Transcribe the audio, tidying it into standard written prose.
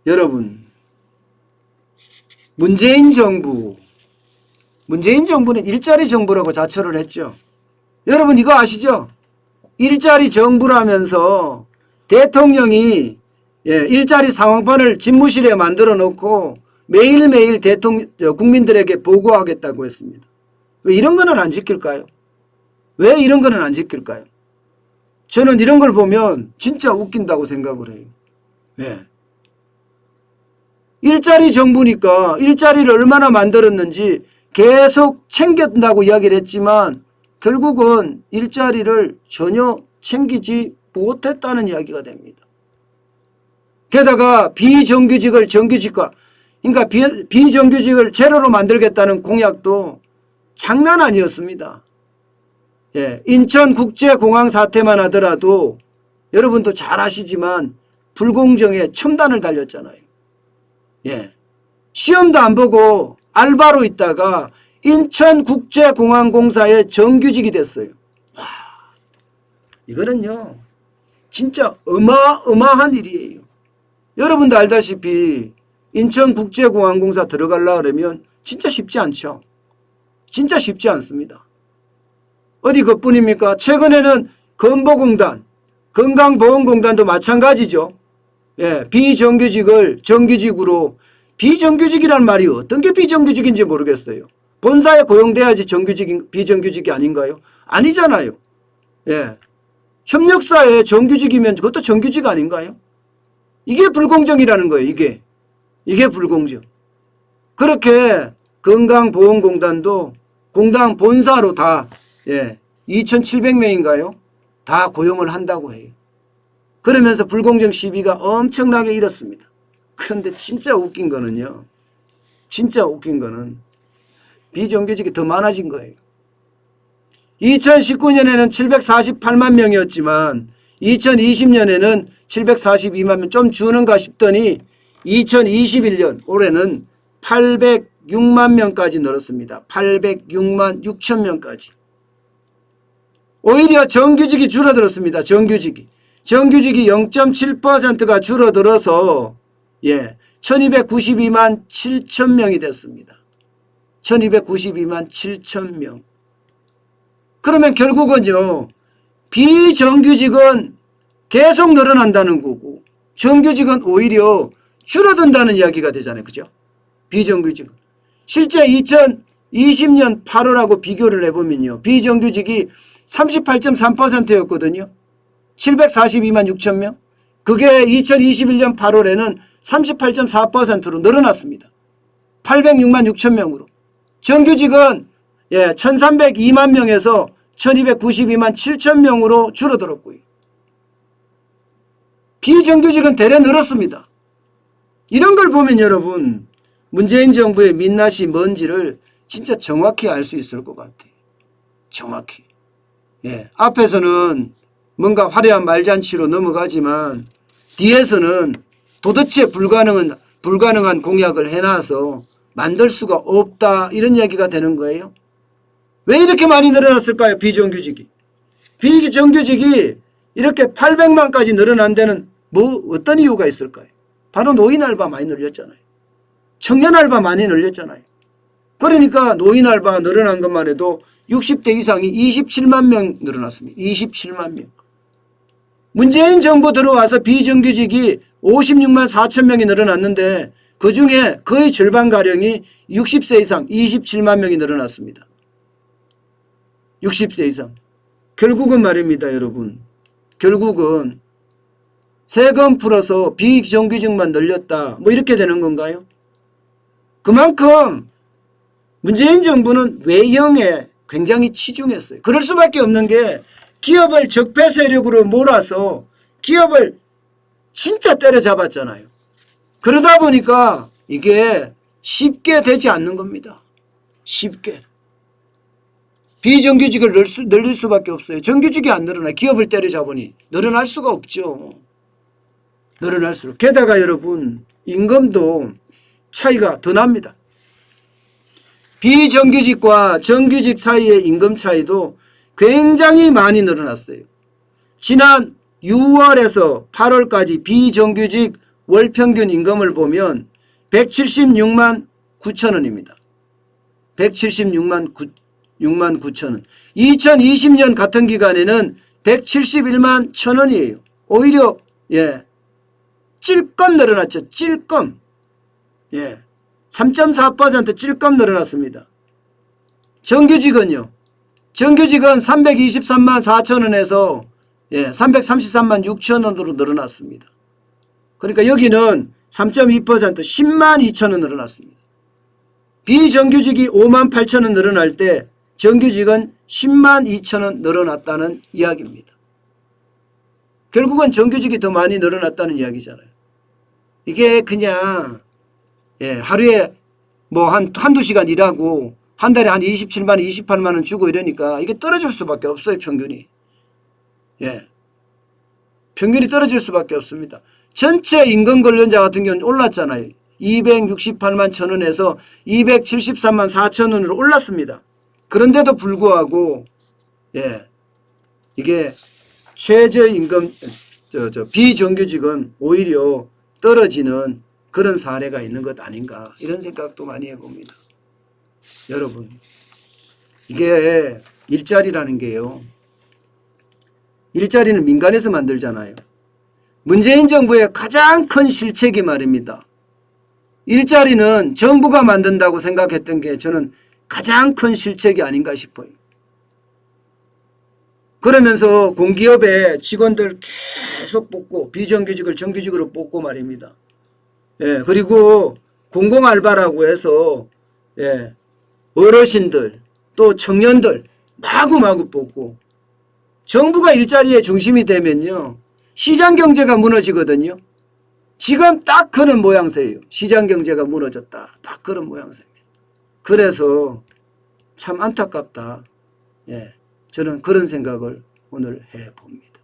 여러분, 문재인 정부는 일자리 정부라고 자처를 했죠. 여러분 이거 아시죠? 일자리 정부라면서 대통령이 일자리 상황판을 집무실에 만들어 놓고 매일매일 국민들에게 보고하겠다고 했습니다. 왜 이런 거는 안 지킬까요? 왜 이런 거는 안 지킬까요? 저는 이런 걸 보면 진짜 웃긴다고 생각을 해요. 왜? 일자리 정부니까 일자리를 얼마나 만들었는지 계속 챙겼다고 이야기를 했지만 결국은 일자리를 전혀 챙기지 못했다는 이야기가 됩니다. 게다가 비정규직을 정규직화, 그러니까 비정규직을 제로로 만들겠다는 공약도 장난 아니었습니다. 인천국제공항 사태만 하더라도 여러분도 잘 아시지만 불공정에 첨단을 달렸잖아요. 시험도 안 보고 알바로 있다가 인천국제공항공사의 정규직이 됐어요. 와, 이거는요 진짜 어마어마한 일이에요. 여러분도 알다시피 인천국제공항공사 들어가려고 그러면 진짜 쉽지 않죠. 진짜 쉽지 않습니다. 어디 그뿐입니까? 최근에는 건보공단, 건강보험공단도 마찬가지죠. 비정규직을 정규직으로, 비정규직이란 말이 어떤 게 비정규직인지 모르겠어요. 본사에 고용돼야지 비정규직이 아닌가요? 아니잖아요. 협력사에 정규직이면 그것도 정규직 아닌가요? 이게 불공정이라는 거예요. 이게 불공정. 그렇게 건강보험공단도 공단 본사로 다 2,700명인가요? 다 고용을 한다고 해요. 그러면서 불공정 시비가 엄청나게 일었습니다. 그런데 진짜 웃긴 거는요. 진짜 웃긴 거는 비정규직이 더 많아진 거예요. 2019년에는 748만 명이었지만 2020년에는 742만 명, 좀 주는가 싶더니 2021년 올해는 806만 명까지 늘었습니다. 806만 6천 명까지. 오히려 정규직이 줄어들었습니다. 정규직이 0.7%가 줄어들어서 1292만 7천 명이 됐습니다. 1292만 7천 명. 그러면 결국은요, 비정규직은 계속 늘어난다는 거고 정규직은 오히려 줄어든다는 이야기가 되잖아요. 그죠? 비정규직은. 실제 2020년 8월하고 비교를 해보면요. 비정규직이 38.3%였거든요. 742만 6천 명. 그게 2021년 8월에는 38.4%로 늘어났습니다. 806만 6천 명으로. 정규직은 1302만 명에서 1292만 7천 명으로 줄어들었고요. 비정규직은 대래 늘었습니다. 이런 걸 보면 여러분 문재인 정부의 민낯이 뭔지를 진짜 정확히 알 수 있을 것 같아요. 정확히. 앞에서는 뭔가 화려한 말잔치로 넘어가지만 뒤에서는 도대체 불가능한 공약을 해놔서 만들 수가 없다 이런 이야기가 되는 거예요. 왜 이렇게 많이 늘어났을까요? 비정규직이. 비정규직이 이렇게 800만까지 늘어난 데는 어떤 이유가 있을까요? 바로 노인 알바 많이 늘렸잖아요. 청년 알바 많이 늘렸잖아요. 그러니까 노인 알바 늘어난 것만 해도 60대 이상이 27만 명 늘어났습니다. 27만 명. 문재인 정부 들어와서 비정규직이 56만 4천 명이 늘어났는데 그중에 거의 절반가량이 60세 이상 27만 명이 늘어났습니다. 60세 이상. 결국은 말입니다, 여러분. 결국은 세금 풀어서 비정규직만 늘렸다. 뭐 이렇게 되는 건가요? 그만큼 문재인 정부는 외형에 굉장히 치중했어요. 그럴 수밖에 없는 게 기업을 적폐 세력으로 몰아서 기업을 진짜 때려잡았잖아요. 그러다 보니까 이게 쉽게 되지 않는 겁니다. 쉽게. 비정규직을 늘릴 수밖에 없어요. 정규직이 안 늘어나요. 기업을 때려잡으니 늘어날 수가 없죠. 늘어날수록. 게다가 여러분 임금도 차이가 더 납니다. 비정규직과 정규직 사이의 임금 차이도 굉장히 많이 늘어났어요. 지난 6월에서 8월까지 비정규직 월 평균 임금을 보면 176만 9천 원입니다. 176만 9천 원. 2020년 같은 기간에는 171만 1천 원이에요. 오히려 찔끔 늘어났죠. 찔끔. 3.4% 찔끔 늘어났습니다. 정규직은요. 정규직은 323만 4천 원에서 333만 6천 원으로 늘어났습니다. 그러니까 여기는 3.2% 10만 2천 원 늘어났습니다. 비정규직이 5만 8천 원 늘어날 때 정규직은 10만 2천 원 늘어났다는 이야기입니다. 결국은 정규직이 더 많이 늘어났다는 이야기잖아요. 이게 그냥 하루에 뭐 한두 시간 일하고 한 달에 한 27만 원, 28만 원 주고 이러니까 이게 떨어질 수밖에 없어요. 평균이. 평균이 떨어질 수밖에 없습니다. 전체 임금 관련자 같은 경우는 올랐잖아요. 268만 천 원에서 273만 4천 원으로 올랐습니다. 그런데도 불구하고 이게 최저임금 비정규직은 오히려 떨어지는 그런 사례가 있는 것 아닌가 이런 생각도 많이 해봅니다. 여러분 이게 일자리라는 게요. 일자리는 민간에서 만들잖아요. 문재인 정부의 가장 큰 실책이 말입니다. 일자리는 정부가 만든다고 생각했던 게 저는 가장 큰 실책이 아닌가 싶어요. 그러면서 공기업에 직원들 계속 뽑고 비정규직을 정규직으로 뽑고 말입니다. 그리고 공공알바라고 해서 어르신들 또 청년들 마구마구 뽑고 정부가 일자리의 중심이 되면요. 시장경제가 무너지거든요. 지금 딱 그런 모양새예요. 시장경제가 무너졌다. 딱 그런 모양새입니다. 그래서 참 안타깝다. 저는 그런 생각을 오늘 해봅니다.